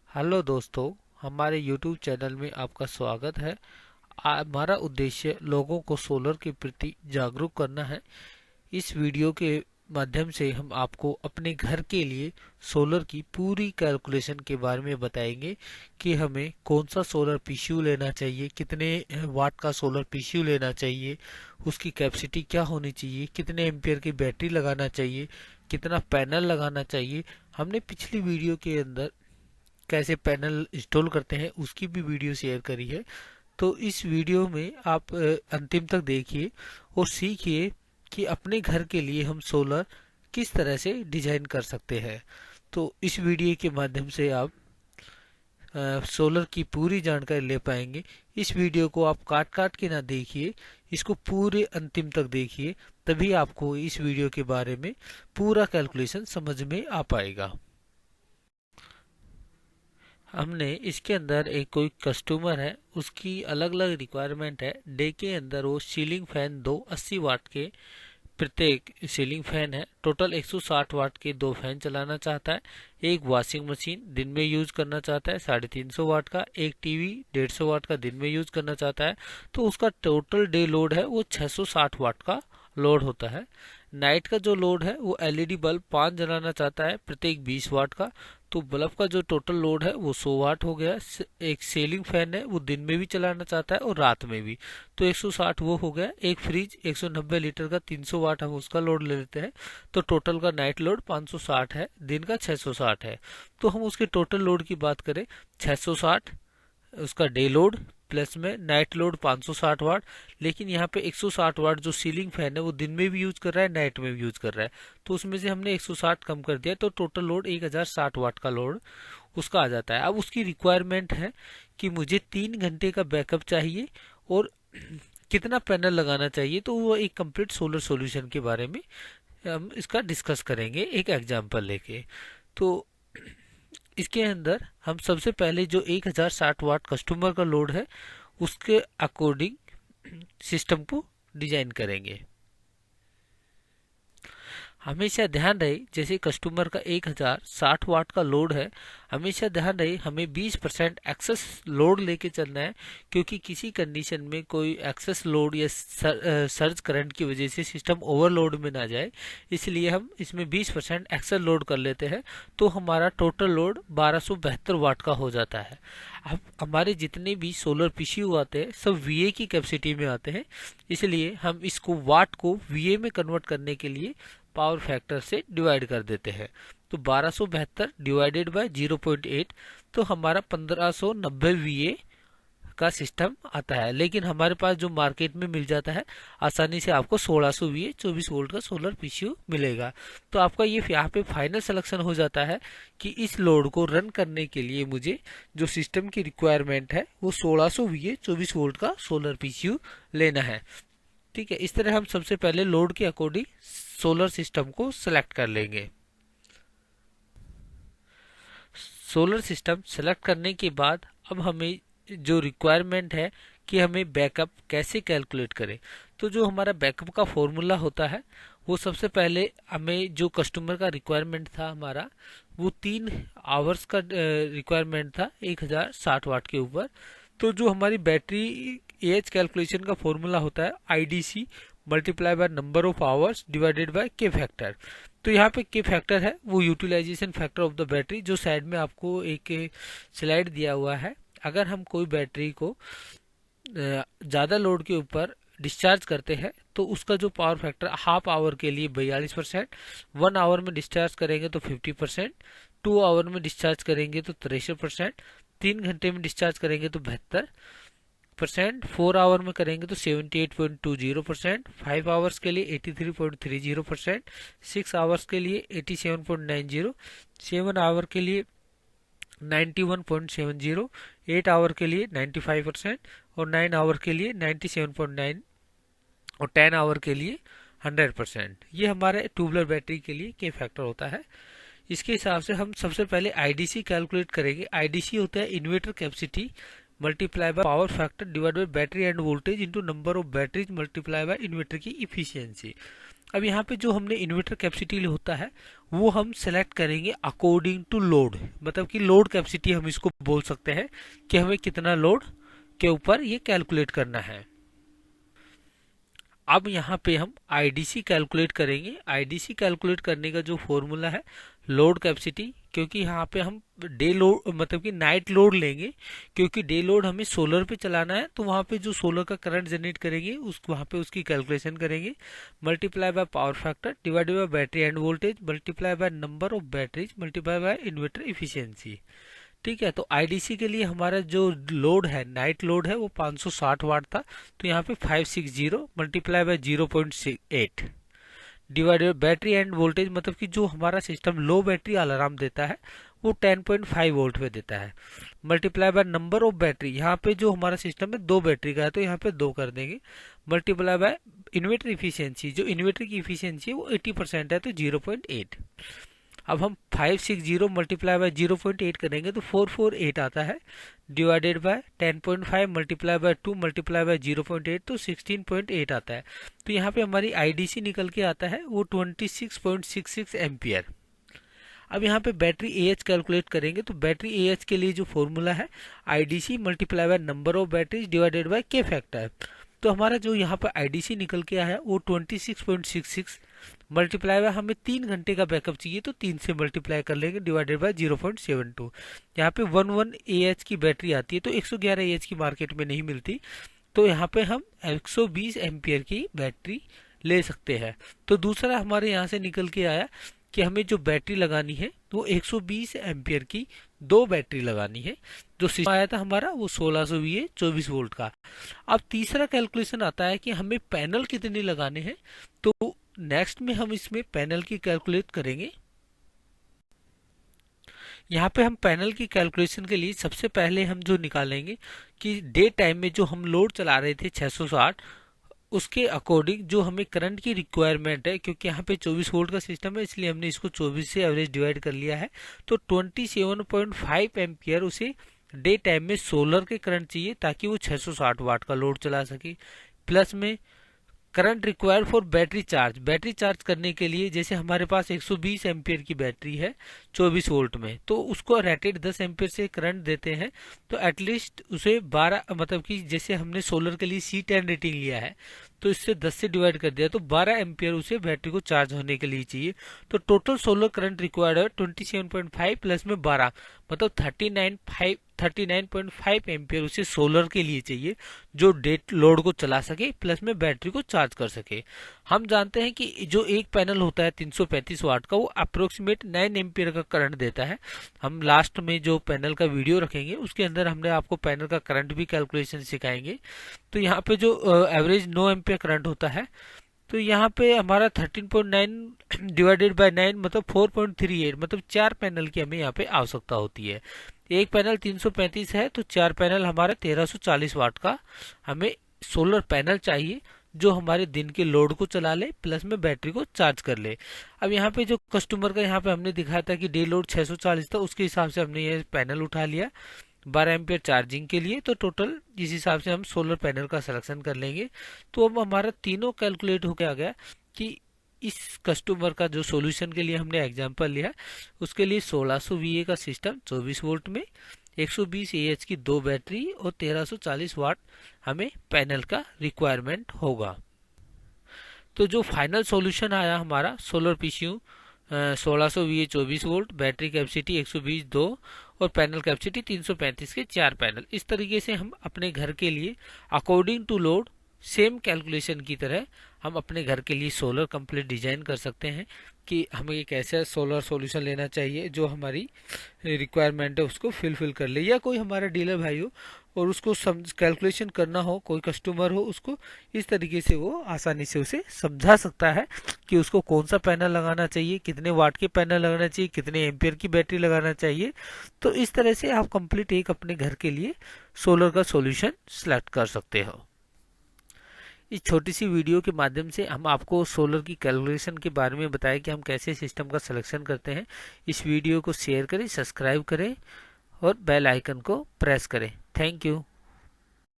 Hello दोस्तों, हमारे YouTube channel में आपका स्वागत है। हमारा उद्देश्य लोगों को सोलर के प्रति जागरूक करना है। इस वीडियो के माध्यम से हम आपको अपने घर के लिए सोलर की पूरी कैलकुलेशन के बारे में बताएंगे कि हमें कौन सा सोलर पीसीयू लेना चाहिए, कितने वाट का सोलर पीसीयू लेना चाहिए, उसकी कैपेसिटी क्या होनी चाहिए, कितने एम्पियर की बैटरी लगाना चाहिए, कितना पैनल लगाना चाहिए। हमने पिछली वीडियो के अंदर कैसे पैनल इंस्टॉल करते हैं उसकी भी वीडियो शेयर करी है। तो इस वीडियो में आप अंतिम तक देखिए और सीखिए कि अपने घर के लिए हम सोलर किस तरह से डिजाइन कर सकते हैं। तो इस वीडियो के माध्यम से आप सोलर की पूरी जानकारी ले पाएंगे। इस वीडियो को आप काट काट के ना देखिए, इसको पूरे अंतिम तक देखिए, तभी आपको इस वीडियो के बारे में पूरा कैलकुलेशन समझ में आ पाएगा। हमने इसके अंदर एक कोई कस्टमर है, उसकी अलग अलग रिक्वायरमेंट है। डे के अंदर वो सीलिंग फैन दो 80 वाट के प्रत्येक सीलिंग फैन है। टोटल 160 वाट के दो फैन चलाना चाहता है। एक वॉशिंग मशीन दिन में यूज करना चाहता है 350 वाट का। एक टीवी 150 वाट का दिन में यूज करना चाहता है। तो उसका टोटल डे लोड है वो 660 वाट का लोड होता है। नाइट का जो लोड है वो एलईडी बल्ब 5 जलाना चाहता है प्रत्येक 20 वाट का। तो बल्ब का जो टोटल लोड है वो 100 वाट हो गया। एक सीलिंग फैन है वो दिन में भी चलाना चाहता है और रात में भी, तो 160 वो हो गया। एक फ्रिज 190 लीटर का 300 वाट हम उसका लोड ले लेते हैं। तो टोटल का नाइट लोड 560 है, दिन का 660 है। तो हम उसके टोटल लोड की बात करें, 660 उसका डे लोड प्लस में नाइट लोड 560 वाट। लेकिन यहाँ पे 160 वाट जो सीलिंग फैन है वो दिन में भी यूज कर रहा है, नाइट में भी यूज कर रहा है। तो उसमें से हमने 160 कम कर दिया, तो टोटल लोड 1060 वाट का लोड उसका आ जाता है। अब उसकी रिक्वायरमेंट है कि मुझे 3 घंटे का बैकअप चाहिए और कितना पैनल लगाना चाहिए। तो वो एक कंप्लीट सोलर सॉल्यूशन के बारे में हम इसका डिस्कस करेंगे एक एग्जांपल लेके। तो इसके अंदर हम सबसे पहले जो 1060 वाट कस्टमर का लोड है उसके अकॉर्डिंग सिस्टम को डिजाइन करेंगे। हमेशा ध्यान रहे, जैसे कस्टमर का 1060 वाट का लोड है, हमेशा ध्यान रहे हमें 20% एक्सेस लोड लेके चलना है। क्योंकि किसी कंडीशन में कोई एक्सेस लोड या सर्ज करंट की वजह से सिस्टम ओवरलोड में ना जाए, इसलिए हम इसमें 20% एक्सेस लोड कर लेते हैं। तो हमारा टोटल लोड 1272 वाट का हो जाता है। अब हमारे जितने भी सोलर पीसीयू आते हैं सब वीए की कैपेसिटी में आते हैं, इसलिए हम इसको वाट को वीए में कन्वर्ट करने के लिए पावर फैक्टर से डिवाइड कर देते हैं। तो 1272 डिवाइडेड बाय 0.8, तो हमारा 1590 वीए का सिस्टम आता है। लेकिन हमारे पास जो मार्केट में मिल जाता है आसानी से आपको 1600 वीए 24 वोल्ट का सोलर पीसीयू मिलेगा। तो आपका ये यहाँ पे फाइनल सिलेक्शन हो जाता है कि इस लोड को रन करने के लिए मुझे जो सिस्टम की रिक्वायरमेंट है वो 1600 वीए 24 वोल्ट का सोलर पीसीयू लेना है। ठीक है, इस तरह हम सबसे पहले लोड के अकॉर्डिंग सोलर सिस्टम को सिलेक्ट कर लेंगे। सोलर सिस्टम सेलेक्ट करने के बाद अब हमें जो रिक्वायरमेंट है कि हमें बैकअप कैसे कैलकुलेट करें। तो जो हमारा बैकअप का फॉर्मूला होता है वो सबसे पहले हमें जो कस्टमर का रिक्वायरमेंट था हमारा वो 3 आवर्स का रिक्वायरमेंट था 1060 वाट के ऊपर। तो जो हमारी बैटरी एज कैलकुलेशन का फॉर्मूला होता है IDC multiply by number of hours divided by K factor. तो यहाँ पे के फैक्टर है वो utilization factor of the battery, जो साइड में आपको एक स्लाइड दिया हुआ है। अगर हम कोई बैटरी को ज़्यादा लोड के ऊपर डिस्चार्ज करते हैं तो उसका जो पावर फैक्टर हाफ आवर के लिए 42%, 1 आवर में डिस्चार्ज करेंगे तो 50%, 2 आवर में डिस्चार्ज करेंगे तो 63%, 3 घंटे में डिस्चार्ज करेंगे तो 72%, 4 आवर में करेंगे तो 78.20%, 5 आवर्स के लिए 83.30%, 6 आवर्स के लिए 87.90, 7 आवर के लिए 91.70, 8 आवर के लिए 95% और 9 आवर के लिए 97.9 और 10 आवर के लिए 100%। ये हमारे ट्यूबलर बैटरी के लिए के फैक्टर होता है। इसके हिसाब से हम सबसे पहले आईडीसी कैलकुलेट करेंगे। आईडीसी होता है inverter capacity multiply by power factor divide by battery end voltage into number of batteries multiply by inverter की इफिशियंसी। अब यहाँ पे जो हमने इन्वर्टर कैपेसिटी होता है वो हम सेलेक्ट करेंगे अकॉर्डिंग टू लोड, मतलब कि लोड कैपेसिटी हम इसको बोल सकते हैं कि हमें कितना लोड के ऊपर ये कैलकुलेट करना है। अब यहाँ पे हम आईडीसी कैलकुलेट करेंगे। आईडीसी कैलकुलेट करने का जो फॉर्मूला है लोड कैपेसिटी, क्योंकि यहाँ पे हम डे लोड मतलब कि नाइट लोड लेंगे, क्योंकि डे लोड हमें सोलर पे चलाना है, तो वहाँ पे जो सोलर का करंट जनरेट करेंगे उस वहाँ पे उसकी कैलकुलेशन करेंगे। Multiply by power factor divided by battery end voltage multiply by number of batteries multiply by inverter efficiency. ठीक है, तो आईडीसी के लिए हमारा जो लोड है नाइट लोड है वो 560 वाट था, तो यहाँ पे 560 multiply by 0.8 divided battery end voltage, मतलब कि जो हमारा सिस्टम लो बैटरी अलार्म देता है वो 10.5 वोल्ट पे देता है, multiply by number of battery, यहाँ पे जो हमारा सिस्टम है 2 बैटरी का है तो यहाँ पे 2 कर देंगे, मल्टीप्लाई बाय इन्वर्टर इफिशियंसी, जो इन्वर्टर की इफिशियंसी है वो 80% है तो 0.8। अब हम 560 मल्टीप्लाई बाय 0.8 करेंगे तो 448 आता है, divided by 10.5 multiply by 2 multiply by 0.8 तो 16.8 आता है। तो यहाँ पे हमारी आईडीसी निकल के आता है वो 26.66 एम्पियर। अब यहाँ पे बैटरी एएच कैलकुलेट करेंगे, तो बैटरी एएच के लिए जो फॉर्मूला है IDC multiply by number of batteries divided by K factor. तो हमारा जो यहाँ पर आईडीसी निकल के आया है वो 26.66 मल्टीप्लाई बाय हमें 3 घंटे का बैकअप चाहिए तो 3 से मल्टीप्लाई कर लेंगे डिवाइडेड बाय 0.72। यहाँ पे 11 एएच की बैटरी आती है तो 111 एएच की मार्केट में नहीं मिलती, तो यहाँ पे हम 120 एम्पियर की बैटरी ले सकते हैं। तो दूसरा हमारे यहाँ से निकल के आया कि हमें जो बैटरी लगानी है वो 120 एम्पियर की 2 बैटरी लगानी है। जो सिस्टम आया था हमारा वो 1600 VA 24 वोल्ट का। अब तीसरा कैलकुलेशन आता है कि हमें पैनल कितने लगाने हैं, तो नेक्स्ट में हम इसमें पैनल की कैलकुलेट करेंगे। यहाँ पे हम पैनल की कैलकुलेशन के लिए सबसे पहले हम जो निकालेंगे कि डे टाइम में जो हम लोड चला रहे थे 660 उसके अकॉर्डिंग जो हमें करंट की रिक्वायरमेंट है, क्योंकि यहाँ पे 24 वोल्ट का सिस्टम है इसलिए हमने इसको 24 से एवरेज डिवाइड कर लिया है, तो 27.5 एम्पियर उसे डे टाइम में सोलर के करंट चाहिए ताकि वो 660 वाट का लोड चला सके। प्लस में current required for battery charge, battery charge करने के लिए जैसे हमारे पास 120 एम्पियर की बैटरी है 24 वोल्ट में, तो उसको रेटेड 10 एम्पियर से करंट देते हैं, तो एटलीस्ट उसे 12 मतलब कि जैसे हमने सोलर के लिए C10 रेटिंग लिया है तो इससे 10 से डिवाइड कर दिया तो 12 एम्पियर उसे बैटरी को चार्ज होने के लिए चाहिए। तो टोटल सोलर करंट रिक्वायर्ड है 27.5 प्लस में 12 मतलब 39.5 एम्पियर उसे सोलर के लिए चाहिए जो डेट लोड को चला सके प्लस में बैटरी को चार्ज कर सके। हम जानते हैं कि जो एक पैनल होता है 335 वाट का वो अप्रोक्सीमेट 9 एम्पियर का करंट देता है। हम लास्ट में जो पैनल का वीडियो रखेंगे उसके अंदर हमने आपको पैनल का करंट भी कैलकुलेशन सिखाएंगे। तो यहाँ पे जो एवरेज 9 एम्पियर करंट होता है तो यहाँ पे हमारा 13.9 डिवाइडेड बाय 9 मतलब 4.38 मतलब 4 पैनल की हमें यहाँ पे आवश्यकता होती है। एक पैनल 335 है तो 4 पैनल हमारा 1340 वाट का हमें सोलर पैनल चाहिए जो हमारे दिन के लोड को चला ले प्लस में बैटरी को चार्ज कर ले। अब यहाँ पे जो कस्टमर का यहाँ पे हमने दिखाया था कि डे लोड 640 था, उसके हिसाब से हमने ये पैनल उठा लिया 12 एम्पियर चार्जिंग के लिए, तो टोटल इस हिसाब से हम सोलर पैनल का सिलेक्शन कर लेंगे। तो अब हमारा तीनों कैलकुलेट होकर आ गया कि इस कस्टमर का जो सॉल्यूशन के लिए हमने एग्जांपल लिया उसके लिए 1600 VA का सिस्टम 24 वोल्ट में 120 AH की 2 बैटरी और 1340 वाट हमें पैनल का रिक्वायरमेंट होगा। तो जो फाइनल सॉल्यूशन आया हमारा solar PCU 1600 VA 24 volt, battery capacity 120 2 और पैनल कैपेसिटी 335 के 4 पैनल। इस तरीके से हम अपने घर के लिए according to load same calculation की तरह हम अपने घर के लिए सोलर कंप्लीट डिजाइन कर सकते हैं कि हमें एक ऐसा सोलर सॉल्यूशन लेना चाहिए जो हमारी रिक्वायरमेंट है उसको फिल कर ले, या कोई हमारा डीलर भाई हो और उसको कैलकुलेशन करना हो, कोई कस्टमर हो, उसको इस तरीके से वो आसानी से उसे समझा सकता है कि उसको कौन सा पैनल लगाना चाहिए, कितने वाट के पैनल लगाना चाहिए, कितने एम्पियर की बैटरी लगाना चाहिए। तो इस तरह से आप कंप्लीट एक अपने घर के लिए सोलर का सॉल्यूशन सेलेक्ट कर सकते हो। इस छोटी सी वीडियो के माध्यम से हम आपको सोलर की कैलकुलेशन के बारे में बताया कि हम कैसे सिस्टम का सिलेक्शन करते हैं। इस वीडियो को शेयर करें, सब्सक्राइब करें और बेल आइकन को प्रेस करें। Thank you.